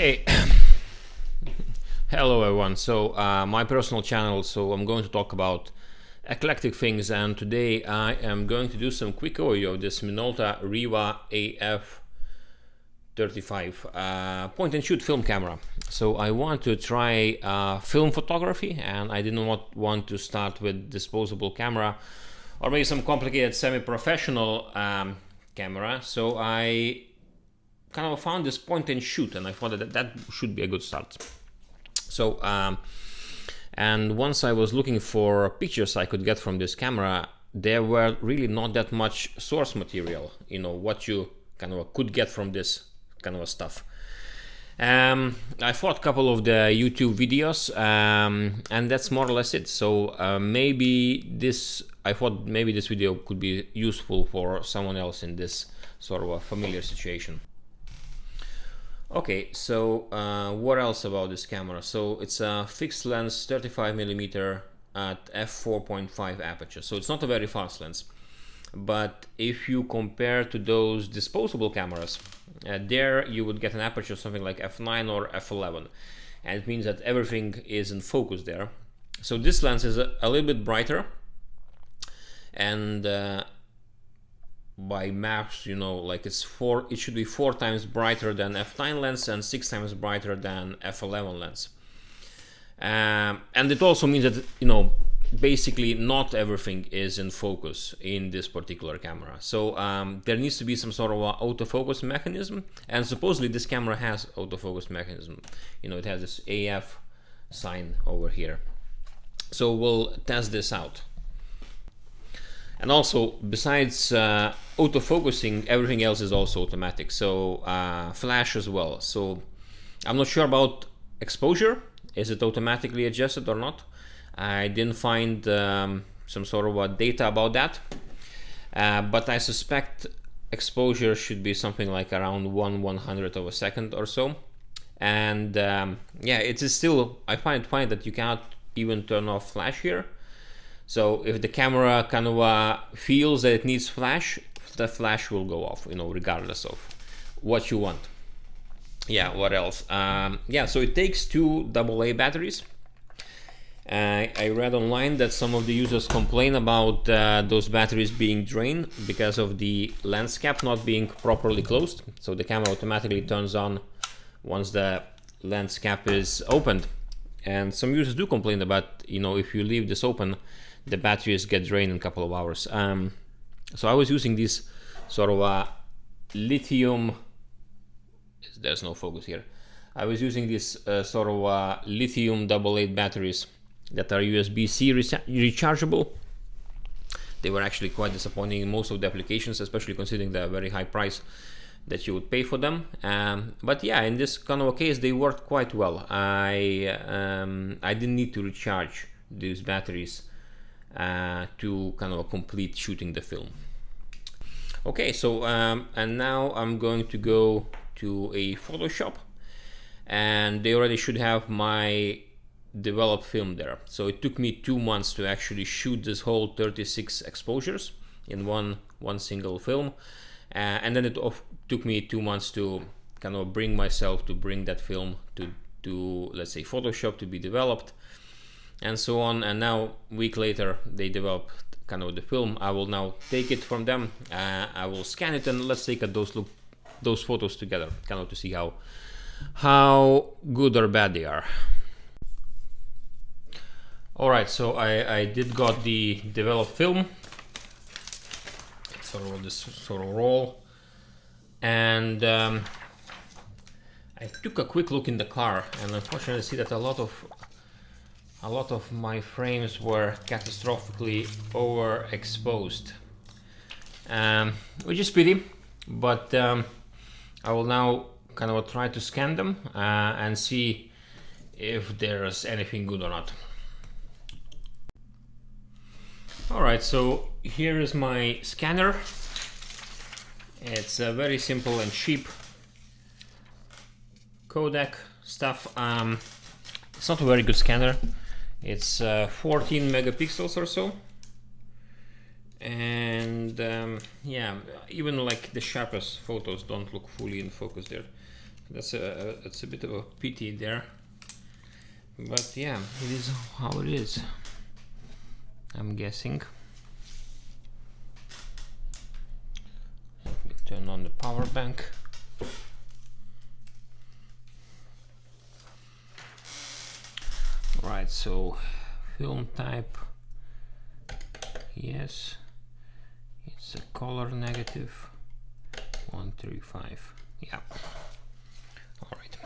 Hey, hello everyone. So my personal channel, so I'm going to talk about eclectic things, and today I am going to do some quick overview of this Minolta Riva AF35 point and shoot film camera. So I want to try film photography, and I didn't want to start with disposable camera or maybe some complicated semi-professional camera. So I kind of found this point and shoot, and I thought that should be a good start. So and once I was looking for pictures I could get from this camera, there were really not that much source material, you know, what you kind of could get from this kind of stuff. I thought a couple of the YouTube videos, and that's more or less it. So I thought maybe this video could be useful for someone else in this sort of a familiar situation. Okay, so what else about this camera? So it's a fixed lens 35mm at f4.5 aperture, so it's not a very fast lens. But if you compare to those disposable cameras, there you would get an aperture something like f9 or f11, and it means that everything is in focus there. So this lens is a little bit brighter, and by maps, you know, like it should be 4 times brighter than f9 lens and 6 times brighter than f11 lens. And it also means that, you know, basically not everything is in focus in this particular camera. So there needs to be some sort of a autofocus mechanism, and supposedly this camera has autofocus mechanism. You know, it has this AF sign over here. So we'll test this out. And also, besides autofocusing, everything else is also automatic. So flash as well. So I'm not sure about exposure. Is it automatically adjusted or not? I didn't find some sort of data about that. But I suspect exposure should be something like around 1/100th of a second or so. And yeah, it is still, I find that you cannot even turn off flash here. So if the camera kind of feels that it needs flash, the flash will go off, you know, regardless of what you want. Yeah, what else? Yeah, so it takes 2 AA batteries. I read online that some of the users complain about those batteries being drained because of the lens cap not being properly closed. So the camera automatically turns on once the lens cap is opened. And some users do complain about, you know, if you leave this open, the batteries get drained in a couple of hours. So I was using this sort of lithium, there's no focus here. I was using this sort of lithium AA batteries that are USB-C rechargeable. They were actually quite disappointing in most of the applications, especially considering the very high price that you would pay for them. But yeah, in this kind of a case, they worked quite well. I didn't need to recharge these batteries to kind of complete shooting the film. Okay, so and now I'm going to go to a Photoshop, and they already should have my developed film there. So it took me 2 months to actually shoot this whole 36 exposures in one single film, and then it took me 2 months to kind of bring that film to let's say Photoshop to be developed, and so on. And now a week later they developed kind of the film. I will now take it from them, I will scan it, and let's take those photos together, kind of to see how good or bad they are. Alright, so I did got the developed film. It's sort of this sort of roll, and I took a quick look in the car, and unfortunately I see that a lot of my frames were catastrophically overexposed, which is pity, but I will now kind of try to scan them and see if there's anything good or not. Alright, so here is my scanner. It's a very simple and cheap Kodak stuff. It's not a very good scanner. It's 14 megapixels or so, and yeah, even like the sharpest photos don't look fully in focus there. That's it's a bit of a pity there, but yeah, it is how it is, I'm guessing. Let me turn on the power bank. Right, so film type, yes, it's a color negative 135. Yeah, all right.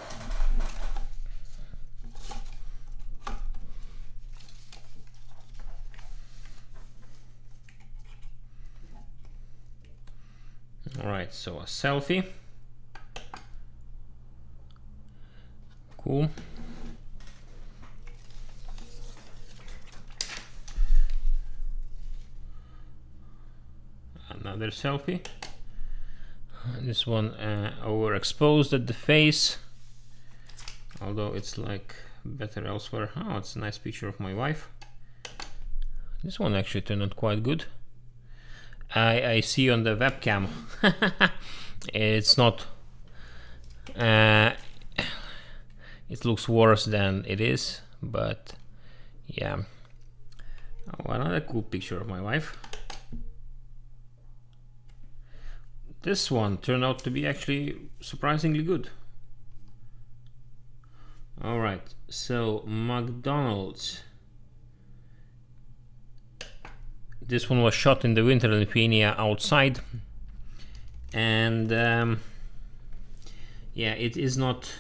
All right, so a selfie. Cool. Another selfie. This one overexposed at the face, although it's like better elsewhere. Oh, it's a nice picture of my wife. This one actually turned out quite good. I see on the webcam it's not it looks worse than it is, but yeah. Oh, another cool picture of my wife. This one turned out to be actually surprisingly good. All right, so McDonald's. This one was shot in the winter in Lithuania outside, and yeah, it is not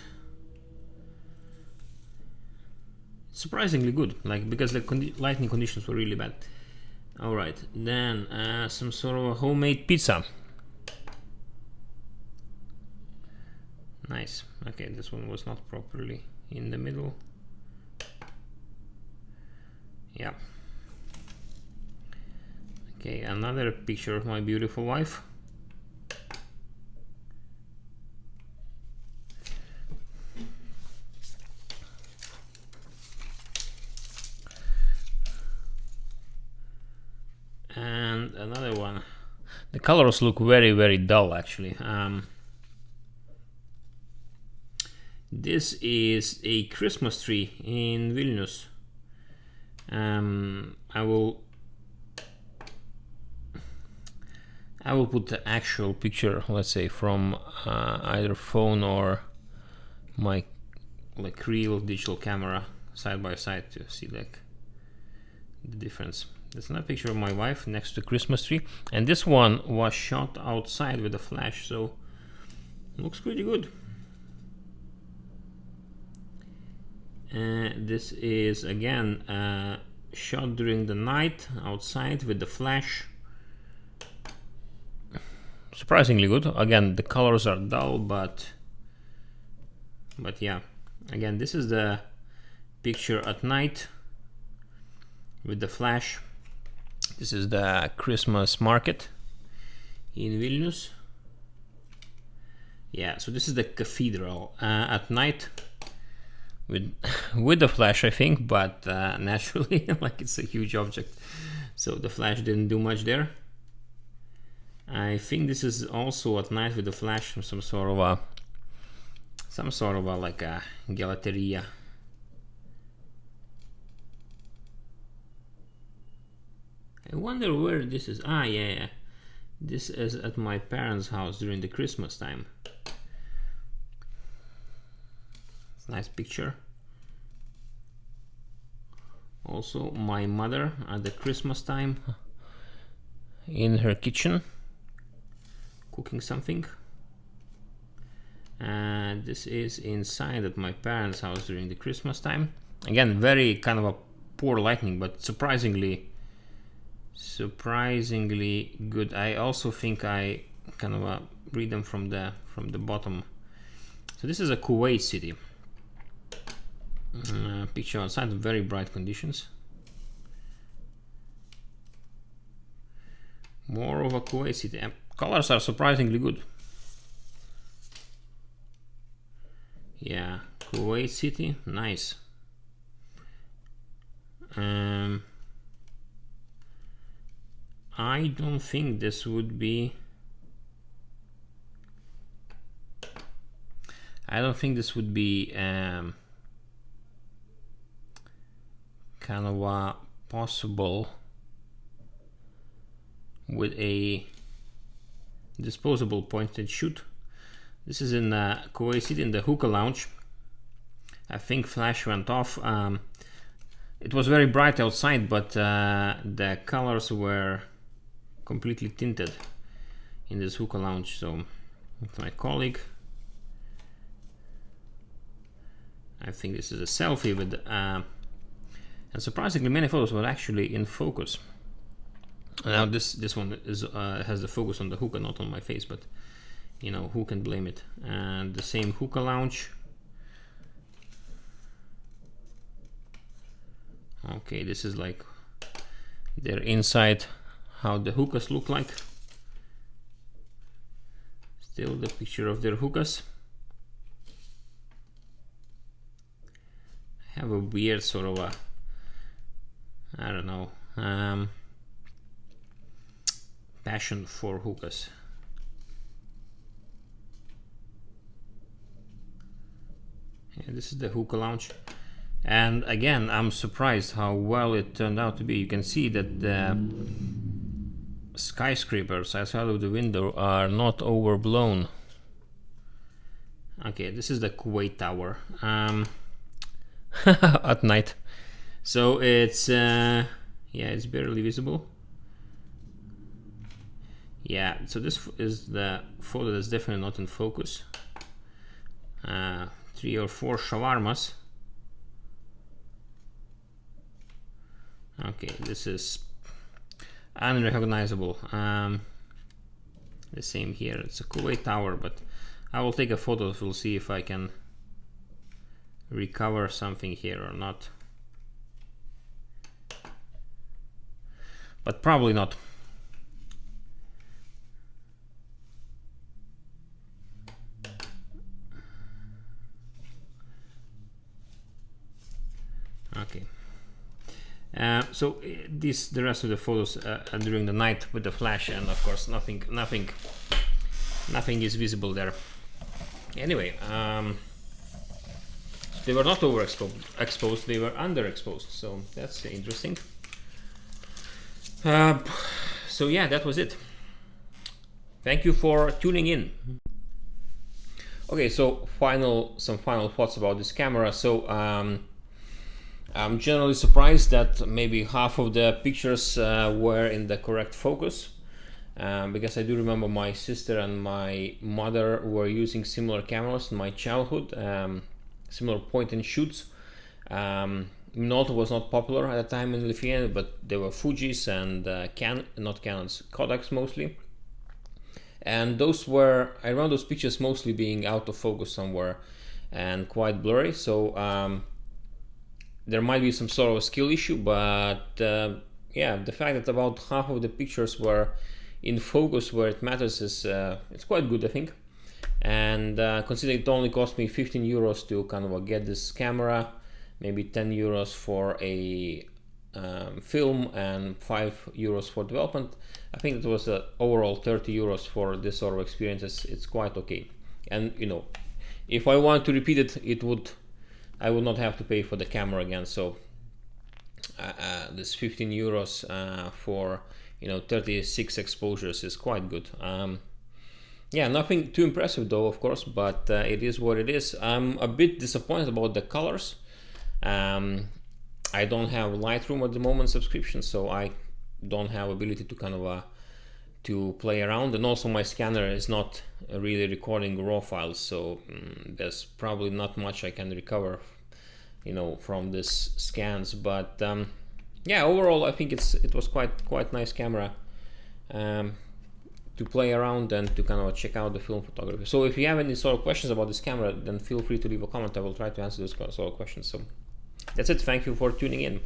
surprisingly good, like, because the lighting conditions were really bad. All right, then some sort of a homemade pizza. Nice. Okay, this one was not properly in the middle. Yeah. Okay, another picture of my beautiful wife. And another one. The colors look very, very dull actually. This is a Christmas tree in Vilnius. I will put the actual picture, let's say, from either phone or my like real digital camera side by side to see like the difference. There's another picture of my wife next to the Christmas tree, and this one was shot outside with a flash, so looks pretty good. This is again shot during the night outside with the flash. Surprisingly good. Again, the colors are dull, but yeah. Again, this is the picture at night with the flash. This is the Christmas market in Vilnius. Yeah, so this is the cathedral at night with the flash, I think, but naturally, like, it's a huge object, so the flash didn't do much there. I think this is also at night with the flash from some sort of a like a gelateria. I wonder where this is. Ah, yeah. This is at my parents' house during the Christmas time. It's a nice picture. Also, my mother at the Christmas time in her kitchen cooking something. And this is inside at my parents' house during the Christmas time. Again, very kind of a poor lighting, but surprisingly good. I also think I kind of read them from the bottom. So this is a Kuwait City picture outside, very bright conditions. More of a Kuwait City. Colors are surprisingly good. Yeah, Kuwait City, nice. I don't think this would be I don't think this would be kind of possible with a disposable point and shoot. This is in Kuwait City in the hookah lounge. I think flash went off. It was very bright outside, but the colors were completely tinted in this hookah lounge. So with my colleague, I think this is a selfie with and surprisingly many photos were actually in focus. Now this one is has the focus on the hookah, not on my face, but you know, who can blame it? And the same hookah lounge. Okay, this is like their inside, how the hookahs look like. Still the picture of their hookahs. I have a weird sort of a, I don't know, passion for hookahs. Yeah, this is the hookah lounge. And again, I'm surprised how well it turned out to be. You can see that the skyscrapers outside of the window are not overblown. Okay, this is the Kuwait Tower at night. So it's yeah, it's barely visible. Yeah, so this is the photo that's definitely not in focus. 3 or 4 shawarmas. Okay, this is unrecognizable. The same here, it's a Kuwait Tower, but I will take a photo. We'll see if I can recover something here or not, but probably not. Okay. So the rest of the photos are during the night with the flash, and of course nothing is visible there. Anyway, they were not overexposed, they were underexposed, so that's interesting. So yeah, that was it. Thank you for tuning in. Okay, so some final thoughts about this camera. So I'm generally surprised that maybe half of the pictures were in the correct focus, because I do remember my sister and my mother were using similar cameras in my childhood, similar point and shoots. Minolta was not popular at the time in Lithuania, but there were Fujis and not Canons, Kodaks mostly. And those were, I remember those pictures mostly being out of focus somewhere and quite blurry. So there might be some sort of a skill issue, but yeah, the fact that about half of the pictures were in focus where it matters is it's quite good, I think. And considering it only cost me 15 euros to kind of get this camera, maybe 10 euros for a film and 5 euros for development, I think it was overall 30 euros for this sort of experience. It's quite okay. And you know, if I want to repeat it, I would not have to pay for the camera again. So this 15 euros for 36 exposures is quite good. Yeah, nothing too impressive though, of course, but it is what it is. I'm a bit disappointed about the colors. I don't have Lightroom at the moment subscription, so I don't have ability to kind of to play around, and also my scanner is not really recording raw files, so there's probably not much I can recover from this scans. But yeah, overall I think it was quite nice camera to play around and to kind of check out the film photography. So if you have any sort of questions about this camera, then feel free to leave a comment. I will try to answer those sort of questions. So that's it. Thank you for tuning in.